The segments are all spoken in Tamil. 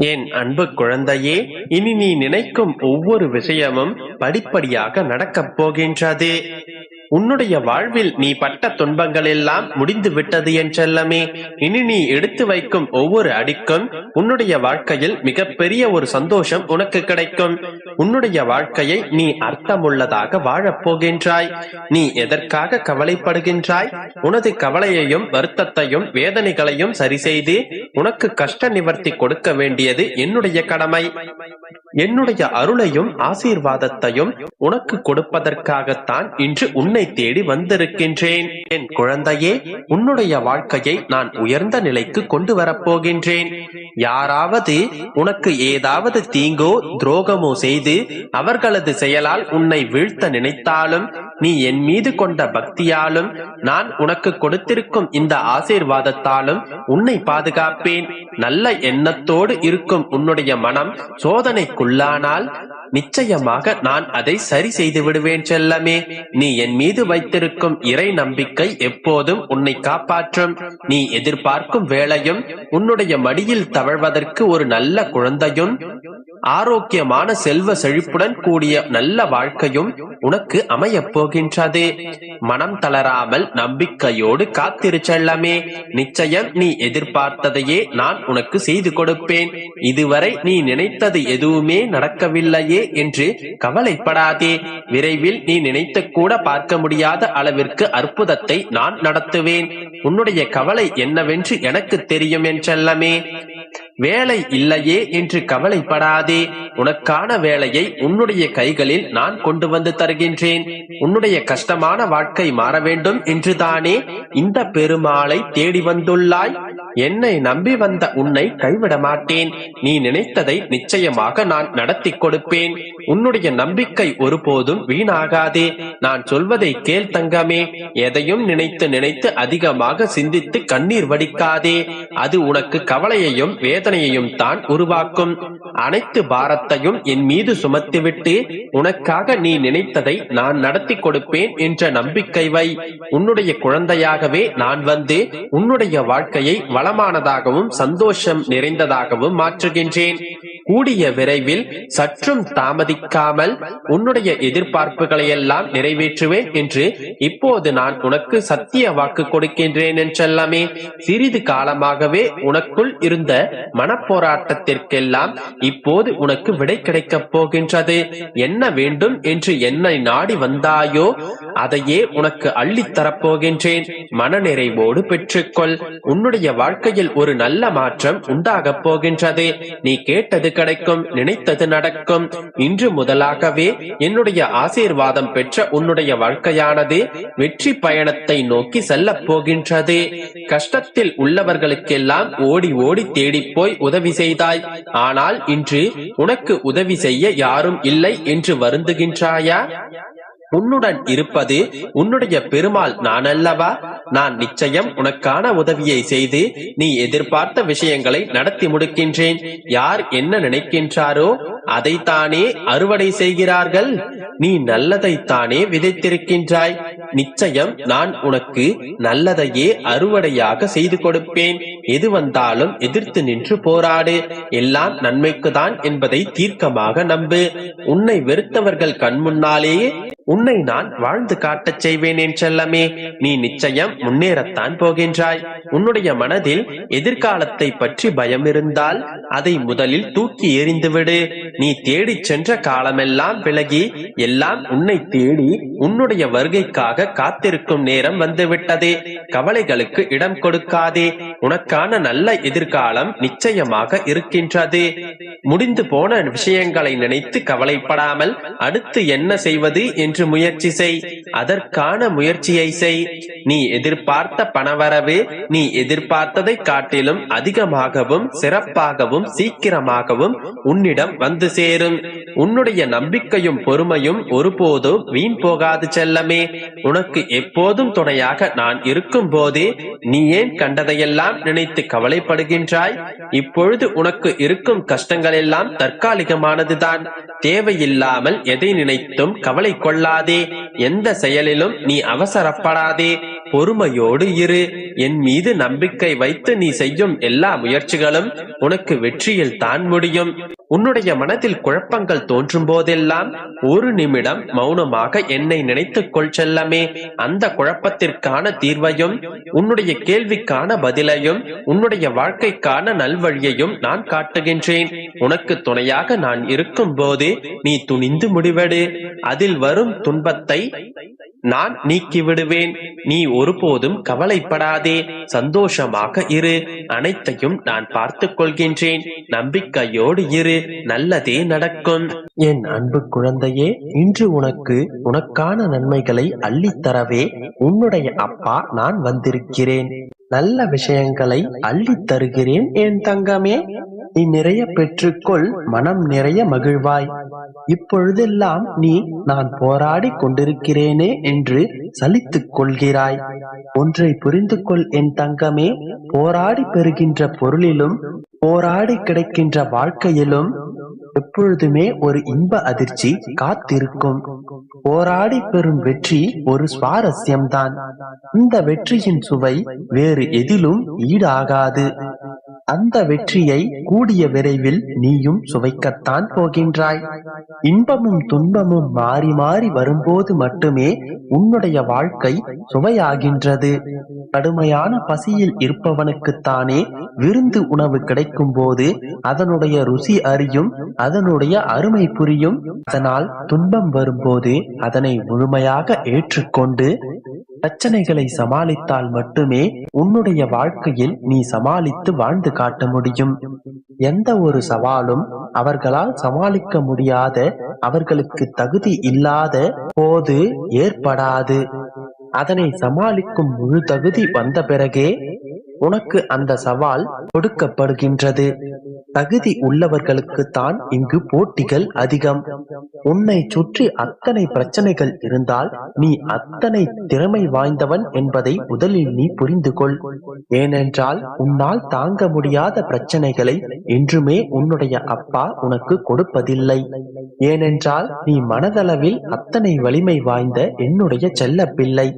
என் அன்பு குழந்தையே, இனி நீ நினைக்கும் ஒவ்வொரு விஷயமும் படிப்படியாக நடக்கப் போகின்றது. உன்னுடைய வாழ்வில் நீ பட்ட துன்பங்கள் எல்லாம் முடிந்து விட்டது என் செல்லமே. இனி நீ எடுத்து வைக்கும் ஒவ்வொரு அடிக்கும் உன்னுடைய வாழ்க்கையில் மிகப்பெரிய ஒரு சந்தோஷம் உனக்கு கிடைக்கும். உன்னுடைய வாழ்க்கையை நீ அர்த்தமுள்ளதாக வாழப் போகின்றாய். நீ எதற்காக கவலைப்படுகின்றாய்? உனது கவலையையும் வருத்தத்தையும் வேதனைகளையும் சரி செய்து உனக்கு கஷ்ட நிவர்த்தி கொடுக்க வேண்டியது என்னுடைய கடமை. என்னுடைய அருளையும் ஆசீர்வாதத்தையும் உனக்கு கொடுப்பதற்காகத்தான் இன்று உன்னை தேடி வந்திருக்கின்றேன். என் குழந்தையே, உன்னுடைய வாழ்க்கையை நான் உயர்ந்த நிலைக்கு கொண்டு வரப்போகின்றேன். யாராவது உனக்கு ஏதாவது தீங்கோ துரோகமோ செய்து அவர்களது செயலால் உன்னை வீழ்த்த நினைத்தாலும் நீ என் மீது கொண்ட பக்தியாலும் நான் உனக்கு கொடுத்திருக்கும் இந்த ஆசீர்வாதத்தாலும் உன்னை பாதுகாப்பேன். நல்ல எண்ணத்தோடு இருக்கும் உன்னுடைய மனம் சோதனைக்குள்ளானால் நிச்சயமாக நான் அதை சரி செய்து விடுவேன் செல்லமே. நீ என் மீது வைத்திருக்கும் இறை நம்பிக்கை எப்போதும் உன்னை காப்பாற்றும். நீ எதிர்பார்க்கும் வேளையும் உன்னுடைய மடியில் தவழ்வதற்கு ஒரு நல்ல குழந்தையும் ஆரோக்கியமான செல்வ செழிப்புடன் கூடிய நல்ல வாழ்க்கையும் உனக்கு அமையப் போகின்றது. மனம் தளராமல் நம்பிக்கையோடு காத்திரு செல்லமே. நிச்சயம் நீ எதிர்பார்த்ததையே நான் உனக்கு செய்து கொடுப்பேன். இதுவரை நீ நினைத்தது எதுவுமே நடக்கவில்லையே என்று கவலைப்படாதே. விரைவில் நீ நினைத்து கூட பார்க்க முடியாத அளவிற்கு அற்புதத்தை நான் நடத்துவேன். உன்னுடைய கவலை என்னவென்று எனக்கு தெரியும் என் செல்லமே. வேலை இல்லையே என்று கவலைப்படாதே. உனக்கான வேலையை உன்னுடைய கைகளில் நான் கொண்டு வந்து தருகின்றேன். உன்னுடைய கஷ்டமான வாழ்க்கை மாற வேண்டும் என்றுதானே இந்த பெருமாளை தேடி வந்துள்ளாய். என்னை நம்பி வந்த உன்னை கைவிட மாட்டேன். நீ நினைத்ததை நிச்சயமாக நான் நடத்தி கொடுப்பேன். உன்னுடைய நம்பிக்கை ஒருபோதும் வீணாகாதே. நான் சொல்வதை கேள் தங்கமே. எதையும் நினைத்து நினைத்து அதிகமாக சிந்தித்து கண்ணீர் வடிக்காதே. அது உனக்கு கவலையையும் வேதனையையும் தான் உருவாக்கும். அனைத்து பாரத்தையும் என் மீது சுமத்திவிட்டு உனக்காக நீ நினைத்ததை நான் நடத்தி கொடுப்பேன் என்ற நம்பிக்கை வை. உன்னுடைய குழந்தையாகவே நான் வந்து உன்னுடைய வாழ்க்கையை வளமானதாகவும் சந்தோஷம் நிறைந்ததாகவும் மாற்றுகின்றேன். கூடிய விரைவில் சற்றும் தாமதிக்காமல் உன்னுடைய எதிர்பார்ப்புகளை எல்லாம் நிறைவேற்றுவேன் என்று இப்போது நான் உனக்கு சத்திய வாக்கு கொடுக்கின்றேன் என்றெல்லாமே. சிறிது காலமாகவே உனக்குள் இருந்த மனப்போராட்டத்திற்கெல்லாம் இப்போது உனக்கு விடை கிடைக்கப் போகின்றது. என்ன வேண்டும் என்று என்னை நாடி வந்தாயோ அதையே உனக்கு அள்ளித்தரப் போகின்றேன். மனநிறைவோடு பெற்றுக்கொள். உன்னுடைய வாழ்க்கையில் ஒரு நல்ல மாற்றம் உண்டாகப் போகின்றது. நீ கேட்டது கிடைக்கும், நினைத்தது நடக்கும். இன்று முதலாகவே என்னுடைய ஆசீர்வாதம் பெற்ற உன்னுடைய வாழ்க்கையானது வெற்றி பயணத்தை நோக்கி செல்லப் போகின்றது. கஷ்டத்தில் உள்ளவர்களுக்கெல்லாம் ஓடி ஓடி தேடி போய் உதவி செய்தாய். ஆனால் இன்று உனக்கு உதவி செய்ய யாரும் இல்லை என்று வருந்துகின்றாயா? உன்னுடன் இருப்பது உன்னுடைய பெருமாள் நான் அல்லவா? நான் நிச்சயம் உனக்கான உதவியை செய்து நீ எதிர்பார்த்த விஷயங்களை நடத்தி முடிக்கின்றேன். யார் என்ன நினைக்கின்றாரோ அதைத்தானே அறுவடை செய்கிறார்கள். நீ நல்லதைத்தானே விதைத்திருக்கின்றாய். நிச்சயம் நான் உனக்கு நல்லதையே அறுவடையாக செய்து கொடுப்பேன். எது வந்தாலும் எதிர்த்து நின்று போராடு. எல்லாம் நன்மைக்குதான் என்பதை தீர்க்கமாக நம்பு. உன்னை வெறுத்தவர்கள் கண் முன்னாலேயே உன்னை நான் வாழ்ந்து காட்டச் செய்வேன் என் செல்லமே. நீ நிச்சயம் முன்னேறத்தான் போகின்றாய். உன்னுடைய மனதில் எதிர்காலத்தை பற்றி பயம் இருந்தால் அதை முதலில் தூக்கி எறிந்துவிடு. நீ தேடி சென்ற காலமெல்லாம் விலகி எல்லாம் உன்னை தேடி உன்னுடைய வருகைக்காக காத்திருக்கும் நேரம் வந்துவிட்டதே. கவலைகளுக்கு இடம் கொடுக்காதே. உனக்கான நல்ல எதிர்காலம் நிச்சயமாக இருக்கின்றது. முடிந்து போன விஷயங்களை நினைத்து கவலைப்படாமல் அடுத்து என்ன செய்வது என்று முயற்சி செய். அதற்கான முயற்சியை செய். நீ எதிர்பார்த்த பணவரவு நீ எதிர்பார்த்ததை காட்டிலும் அதிகமாகவும் சிறப்பாகவும் சீக்கிரமாகவும் உன்னிடம் வந்து சேரும். உன்னுடைய நம்பிக்கையும் பொறுமையும் ஒருபோதும் வீண் போகாது செல்லமே. உனக்கு எப்போதும் துணையாக நான் இருக்கும் போதே நீ ஏன் கண்டதையெல்லாம் நினைத்து கவலைப்படுகின்றாய்? இப்பொழுது உனக்கு இருக்கும் கஷ்டங்கள் எல்லாம் தற்காலிகமானதுதான். தேவையில்லாமல் எதை நினைத்தும் கவலை கொள்ளாதே. எந்த செயலிலும் நீ அவசரப்படாதே. பொறுமையோடு இரு. என் மீது நம்பிக்கை வைத்து நீ செய்யும் எல்லா முயற்சிகளும் உனக்கு வெற்றியில் தான் முடியும். உன்னுடைய மனதில் குழப்பங்கள் தோன்றும் போதெல்லாம் ஒரு நிமிடம் மௌனமாக என்னை நினைத்துக் கொள் செல்லமே. அந்த குழப்பத்திற்கான தீர்வையும் உன்னுடைய கேள்விக்கான பதிலையும் உன்னுடைய வாழ்க்கைக்கான நல்வழியையும் நான் காட்டுகின்றேன். உனக்கு துணையாக நான் இருக்கும் போது நீ துணிந்து முடிவெடு. அதில் வரும் துன்பத்தை நான் நீக்கிவிடுவேன். நீ ஒருபோதும் கவலைப்படாதே, சந்தோஷமாக இரு. அனைத்தையும் நான் பார்த்துக் கொள்கின்றேன். நம்பிக்கையோடு இரு, நல்லதே நடக்கும். என் அன்பு குழந்தையே, இன்று உனக்கான நன்மைகளை அள்ளித்தரவே உன்னுடைய அப்பா நான் வந்திருக்கிறேன். நல்ல விஷயங்களை அள்ளித் தருகிறேன் என் தங்கமே. நீ நிறைய பெற்றுக்கொள், மனம் நிறைய மகிழ்வாய். இப்பொழுதெல்லாம் நீ நான் போராடி கொண்டிருக்கிறேனே என்று சலித்துக் கொள்கிறாய். ஒன்றை புரிந்து கொள் என் தங்கமே, போராடி பெறுகின்ற பொருளிலும் போராடி கிடைக்கின்ற வாழ்க்கையிலும் எப்பொழுதுமே ஒரு இன்ப அதிர்ச்சி காத்திருக்கும். போராடி பெறும் வெற்றி ஒரு சுவாரஸ்யம்தான். இந்த வெற்றியின் சுவை வேறு எதிலும் ஈடாகாது. அந்த வெற்றியை கூடிய விரைவில் நீயும் சுவைக்கத்தான் போகின்றாய். இன்பமும் துன்பமும் மாறி மாறி வரும்போது மட்டுமே உன்னுடைய வாழ்க்கை சுவையாகின்றது. கடுமையான பசியில் இருப்பவனுக்குத்தானே விருந்து உணவு கிடைக்கும் போது அதனுடைய ருசி அறியும், அதனுடைய அருமை புரியும். அதனால் துன்பம் வரும்போது அதனை முழுமையாக ஏற்றுக்கொண்டு பிரச்சனைகளை சமாளித்தால் மட்டுமே உன்னுடைய வாழ்க்கையில் நீ சமாளித்து வாழ்ந்து காட்ட முடியும். எந்த ஒரு சவாலும் அவர்களால் சமாளிக்க முடியாத, அவர்களுக்கு தகுதி இல்லாத போது ஏற்படாது. அதனை சமாளிக்கும் முழு தகுதி வந்த பிறகே உனக்கு அந்த சவால் கொடுக்கப்படுகின்றது. தகுதி உள்ளவர்களுக்கு தான் இங்கு போட்டிகள் அதிகம். உன்னை சுற்றி அத்தனை பிரச்சனைகள் இருந்தால் நீ அத்தனை திறமை வாய்ந்தவன் என்பதை முதலில் நீ புரிந்து கொள். ஏனென்றால் உன்னால் தாங்க முடியாத பிரச்சனைகளை என்றுமே உன்னுடைய அப்பா உனக்கு கொடுப்பதில்லை. ஏனென்றால் நீ மனதளவில் அத்தனை வலிமை வாய்ந்த என்னுடைய செல்ல பிள்ளை.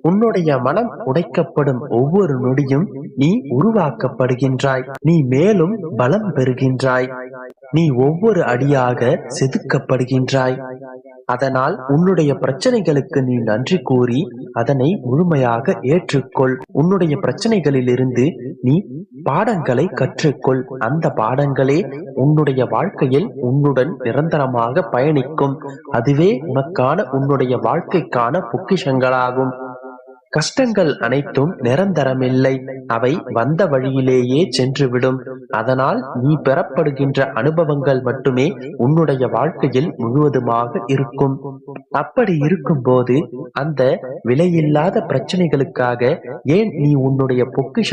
உன்னுடைய மனம் உடைக்கப்படும் ஒவ்வொரு நொடியும் நீ உருவாக்கப்படுகின்றாய். நீ மேலும் பலம் பெறுகின்றாய். நீ ஒவ்வொரு அடியாக செதுக்கப்படுகின்றாய். அதனால் உன்னுடைய பிரச்சனைகளுக்கு நீ நன்றி கூறி அதனை முழுமையாக ஏற்றுக்கொள். உன்னுடைய பிரச்சனைகளிலிருந்து நீ பாடங்களை கற்றுக்கொள். அந்த பாடங்களே உன்னுடைய வாழ்க்கையில் உன்னுடன் நிரந்தரமாக பயணிக்கும். அதுவே உனக்கான உன்னுடைய வாழ்க்கைக்கான பொக்கிஷங்களாகும். கஷ்டங்கள் அனைத்தும் நிரந்தரமில்லை. அவை வந்த வழியிலேயே சென்றுவிடும். அதனால் நீ பெறப்படுகின்ற அனுபவங்கள் மட்டுமே உன்னுடைய வாழ்க்கையில் முழுவதுமாக இருக்கும். அப்படி இருக்கும் போது அந்த விலையில்லாத பிரச்சனைகளுக்காக ஏன் நீ உன்னுடைய பொக்கிஷம்